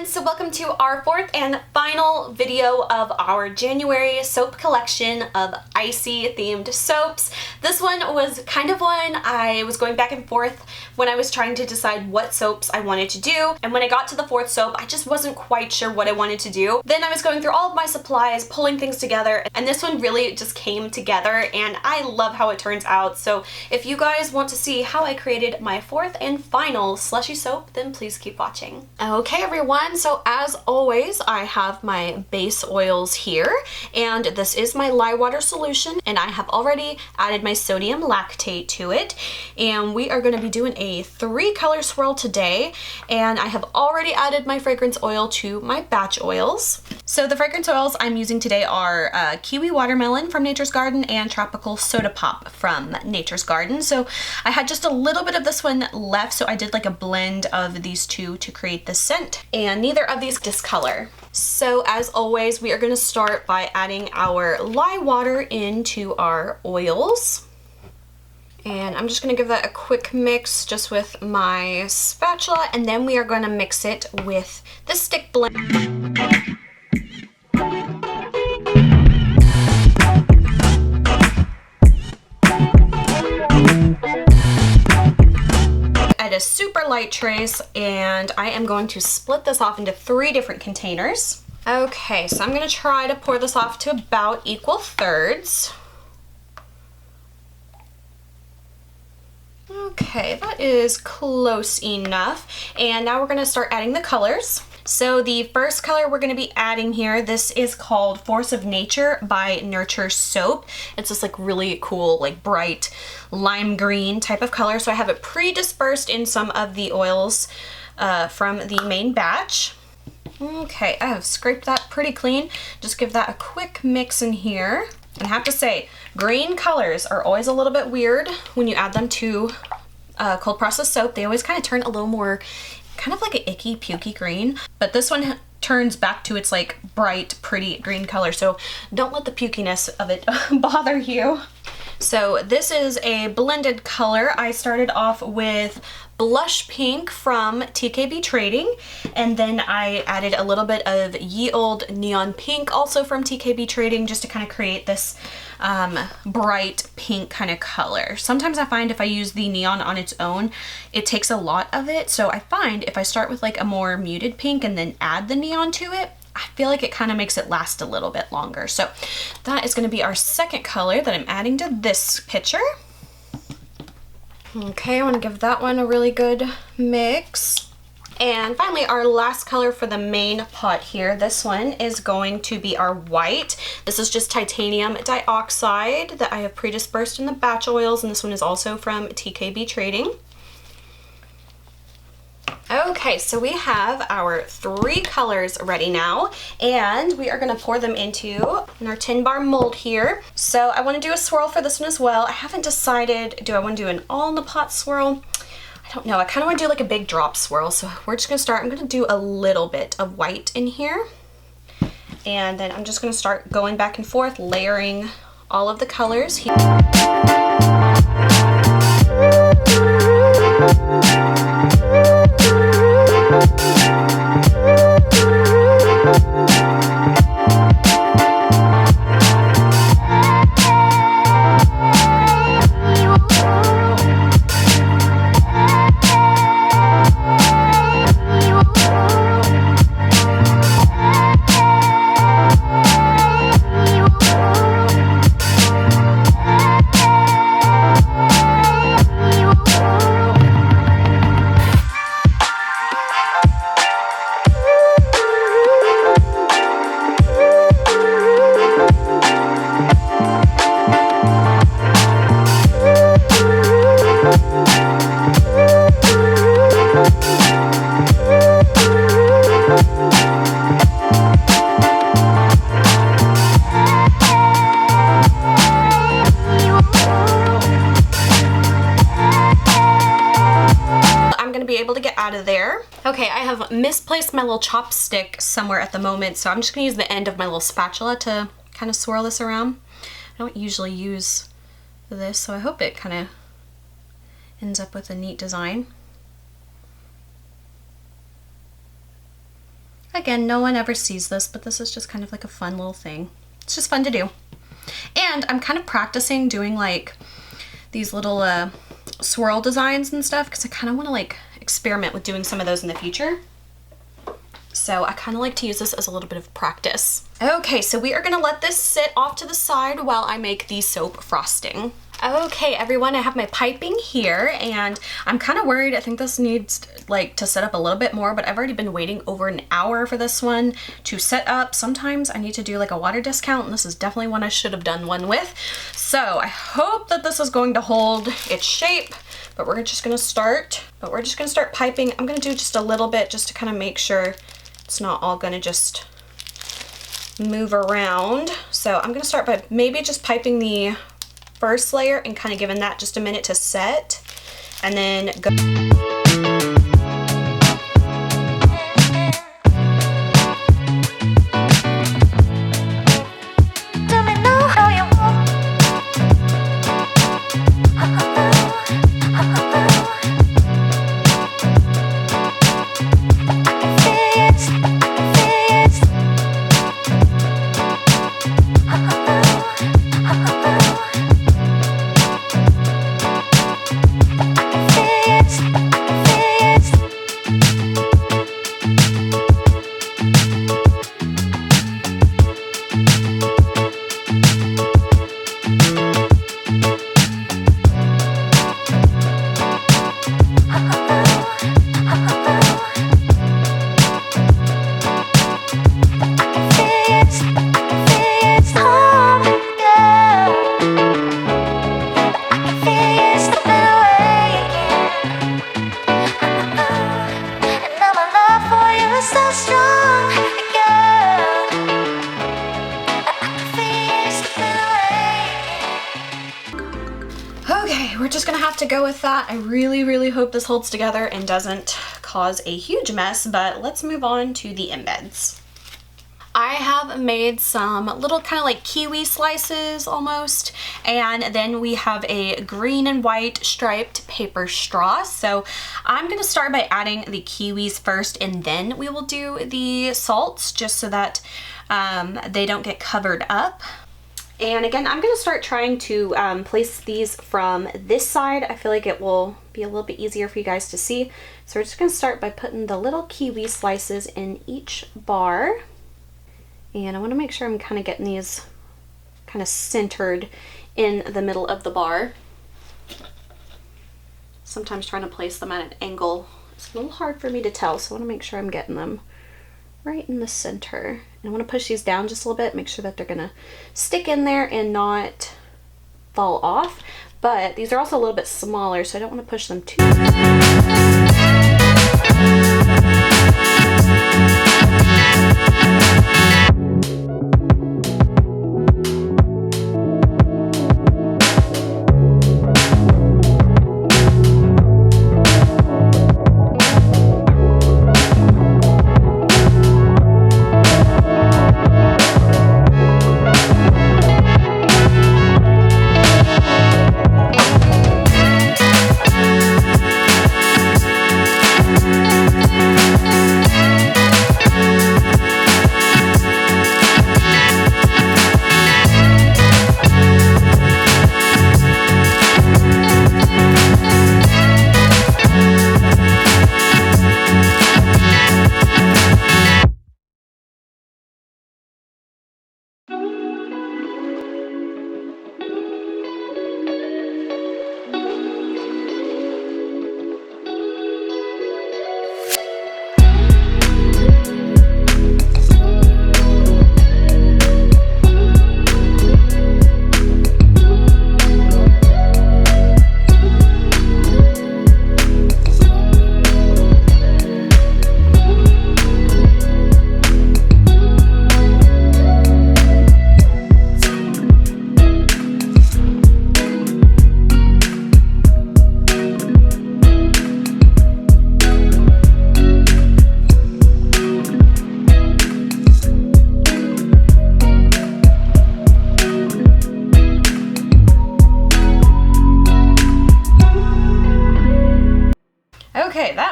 everyone, so welcome to our fourth and final video of our January soap collection of icy themed soaps. This one was kind of one I was going back and forth when I was trying to decide what soaps I wanted to do, and when I got to the fourth soap I just wasn't quite sure what I wanted to do. Then I was going through all of my supplies, pulling things together, and this one really just came together and I love how it turns out. So if you guys want to see how I created my fourth and final slushy soap, then please keep watching. Okay everyone, so as always I have my base oils here, and this is my lye water solution, and I have already added my sodium lactate to it, and we are going to be doing a 3-color swirl today, and I have already added my fragrance oil to my batch oils. So the fragrance oils I'm using today are Kiwi Watermelon from Nature's Garden and Tropical Soda Pop from Nature's Garden. So I had just a little bit of this one left, so I did like a blend of these two to create the scent, and neither of these discolor. So as always, we are going to start by adding our lye water into our oils. And I'm just going to give that a quick mix just with my spatula, and then we are going to mix it with the stick blend. At a super light trace, and I am going to split this off into 3 different containers. Okay, so I'm going to try to pour this off to about equal thirds. Okay, that is close enough. And now we're going to start adding the colors. So the first color we're going to be adding here, this is called Force of Nature by Nurture Soap. It's this like really cool, like bright lime green type of color. So I have it pre-dispersed in some of the oils from the main batch. Okay, I have scraped that pretty clean. Just give that a quick mix in here. And I have to say, green colors are always a little bit weird when you add them to cold processed soap. They always kind of turn a little more kind of like an icky, pukey green, but this one turns back to its like bright, pretty green color, so don't let the pukiness of it bother you. So this is a blended color. I started off with Blush Pink from TKB Trading, and then I added a little bit of Ye Olde Neon Pink, also from TKB Trading, just to kind of create this bright pink kind of color. Sometimes I find if I use the neon on its own, it takes a lot of it, so I find if I start with like a more muted pink and then add the neon to it, I feel like it kind of makes it last a little bit longer. So that is going to be our second color that I'm adding to this picture. Okay, I want to give that one a really good mix. And finally, our last color for the main pot here, this one is going to be our white. This is just titanium dioxide that I have pre-dispersed in the batch oils, and this one is also from TKB Trading. Okay, so we have our 3 colors ready now, and we are going to pour them into our tin bar mold here. So I want to do a swirl for this one as well. I haven't decided, do I want to do an all in the pot swirl? I don't know, I kind of want to do like a big drop swirl, so we're just going to start. I'm going to do a little bit of white in here, and then I'm just going to start going back and forth, layering all of the colors here. Able to get out of there. Okay, I have misplaced my little chopstick somewhere at the moment, so I'm just gonna use the end of my little spatula to kind of swirl this around. I don't usually use this, so I hope it kind of ends up with a neat design. Again, no one ever sees this, but this is just kind of like a fun little thing. It's just fun to do. And I'm kind of practicing doing like these little swirl designs and stuff because I kind of want to like experiment with doing some of those in the future. So I kind of like to use this as a little bit of practice. Okay, so we are gonna let this sit off to the side while I make the soap frosting. Okay, everyone, I have my piping here and I'm kind of worried. I think this needs like to set up a little bit more, but I've already been waiting over an hour for this one to set up. Sometimes I need to do like a water discount, and this is definitely one I should have done one with. So I hope that this is going to hold its shape, but we're just gonna start piping. I'm gonna do just a little bit just to kind of make sure it's not all gonna just move around. So I'm gonna start by maybe just piping the first layer and kind of giving that just a minute to set, and then go. Okay, we're just gonna have to go with that. I really hope this holds together and doesn't cause a huge mess, but let's move on to the embeds. I have made some little kind of like kiwi slices almost, and then we have a green and white striped paper straw. So I'm gonna start by adding the kiwis first, and then we will do the salts just so that they don't get covered up. And again, I'm gonna start trying to place these from this side. I feel like it will be a little bit easier for you guys to see. So we're just gonna start by putting the little kiwi slices in each bar. And I wanna make sure I'm kind of getting these kind of centered in the middle of the bar. Sometimes trying to place them at an angle, it's a little hard for me to tell, so I wanna make sure I'm getting them right in the center. And I want to push these down just a little bit, make sure that they're gonna stick in there and not fall off. But these are also a little bit smaller, so I don't want to push them too much.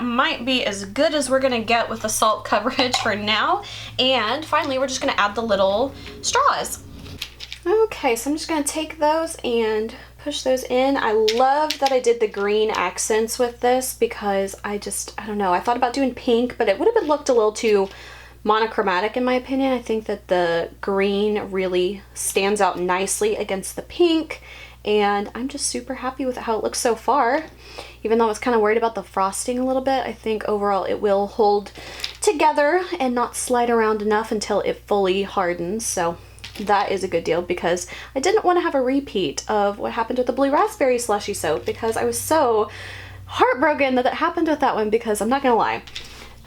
might be as good as we're gonna get with the salt coverage for now. And finally, we're just gonna add the little straws. Okay, so I'm just gonna take those and push those in. I love that I did the green accents with this because I don't know, I thought about doing pink, but it would have looked a little too monochromatic in my opinion. I think that the green really stands out nicely against the pink, and I'm just super happy with how it looks so far. Even though I was kind of worried about the frosting a little bit, I think overall it will hold together and not slide around enough until it fully hardens. So that is a good deal, because I didn't want to have a repeat of what happened with the blue raspberry slushy soap, because I was so heartbroken that happened with that one, because I'm not gonna lie,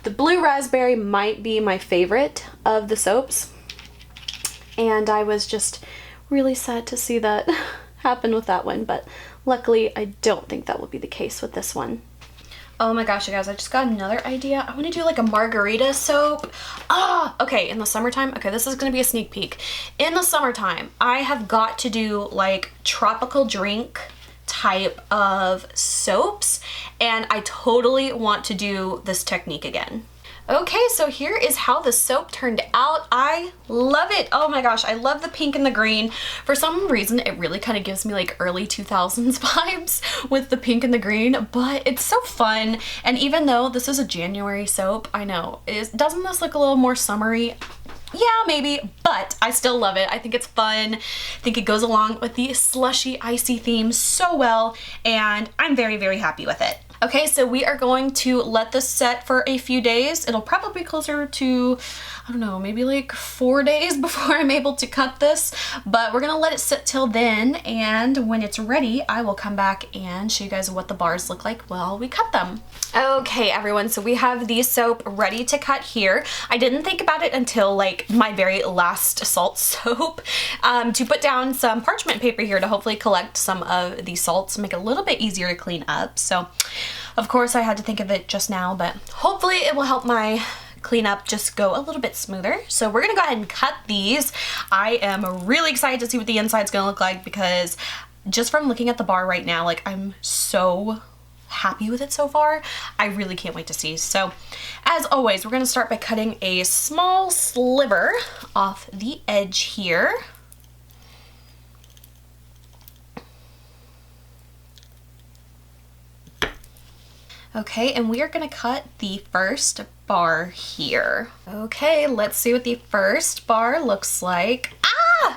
the blue raspberry might be my favorite of the soaps, and I was just really sad to see that happen with that one, but luckily I don't think that will be the case with this one. Oh my gosh, you guys, I just got another idea. I want to do like a margarita soap. Okay, in the summertime, okay, this is going to be a sneak peek. In the summertime, I have got to do like tropical drink type of soaps, and I totally want to do this technique again. Okay, so here is how the soap turned out. I love it. Oh my gosh, I love the pink and the green. For some reason, it really kind of gives me like early 2000s vibes with the pink and the green, but it's so fun. And even though this is a January soap, I know, doesn't this look a little more summery? Yeah, maybe, but I still love it. I think it's fun. I think it goes along with the slushy, icy theme so well, and I'm very, very happy with it. Okay, so we are going to let this set for a few days. It'll probably be closer to, I don't know, maybe like 4 days before I'm able to cut this, but we're gonna let it sit till then, and when it's ready, I will come back and show you guys what the bars look like while we cut them. Okay, everyone, so we have the soap ready to cut here. I didn't think about it until like my very last salt soap to put down some parchment paper here to hopefully collect some of the salts, make it a little bit easier to clean up. So of course I had to think of it just now, but hopefully it will help my cleanup just go a little bit smoother. So we're gonna go ahead and cut these. I am really excited to see what the inside's gonna look like, because just from looking at the bar right now, like I'm so happy with it so far. I really can't wait to see. So as always, we're gonna start by cutting a small sliver off the edge here. Okay, and we are gonna cut the first bar here. Okay, let's see what the first bar looks like.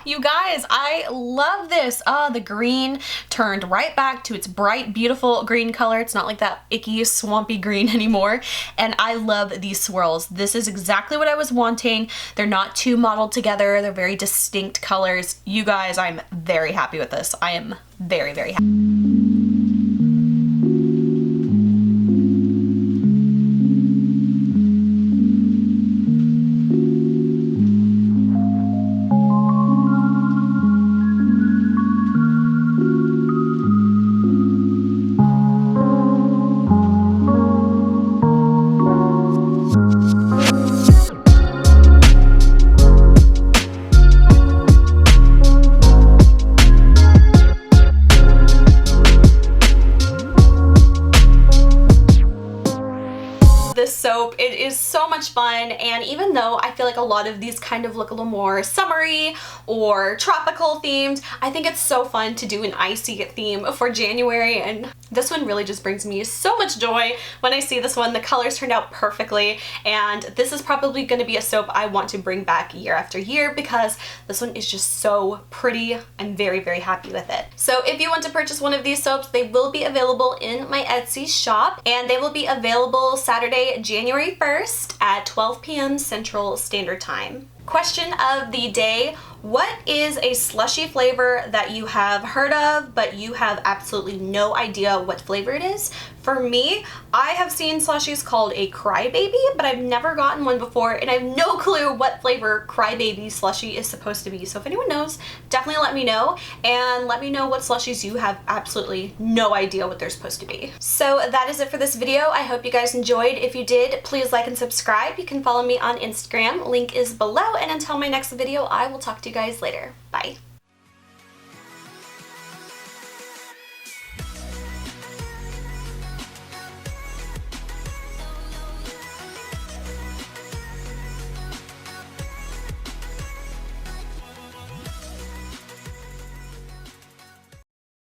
You guys, I love this. The green turned right back to its bright, beautiful green color. It's not like that icky, swampy green anymore. And I love these swirls. This is exactly what I was wanting. They're not too mottled together. They're very distinct colors. You guys, I'm very happy with this. I am very, very happy. Soap. It is so much fun, and even though I feel like a lot of these kind of look a little more summery or tropical themed, I think it's so fun to do an icy theme for January, and this one really just brings me so much joy when I see this one. The colors turned out perfectly, and this is probably going to be a soap I want to bring back year after year, because this one is just so pretty. I'm very, very happy with it. So if you want to purchase one of these soaps, they will be available in my Etsy shop, and they will be available Saturday, January 1st at 12 p.m. Central Standard Time. Question of the day: what is a slushy flavor that you have heard of but you have absolutely no idea what flavor it is? For me, I have seen slushies called a crybaby, but I've never gotten one before, and I have no clue what flavor crybaby slushie is supposed to be. So if anyone knows, definitely let me know, and let me know what slushies you have absolutely no idea what they're supposed to be. So that is it for this video. I hope you guys enjoyed. If you did, please like and subscribe. You can follow me on Instagram. Link is below, and until my next video, I will talk to you guys later. Bye.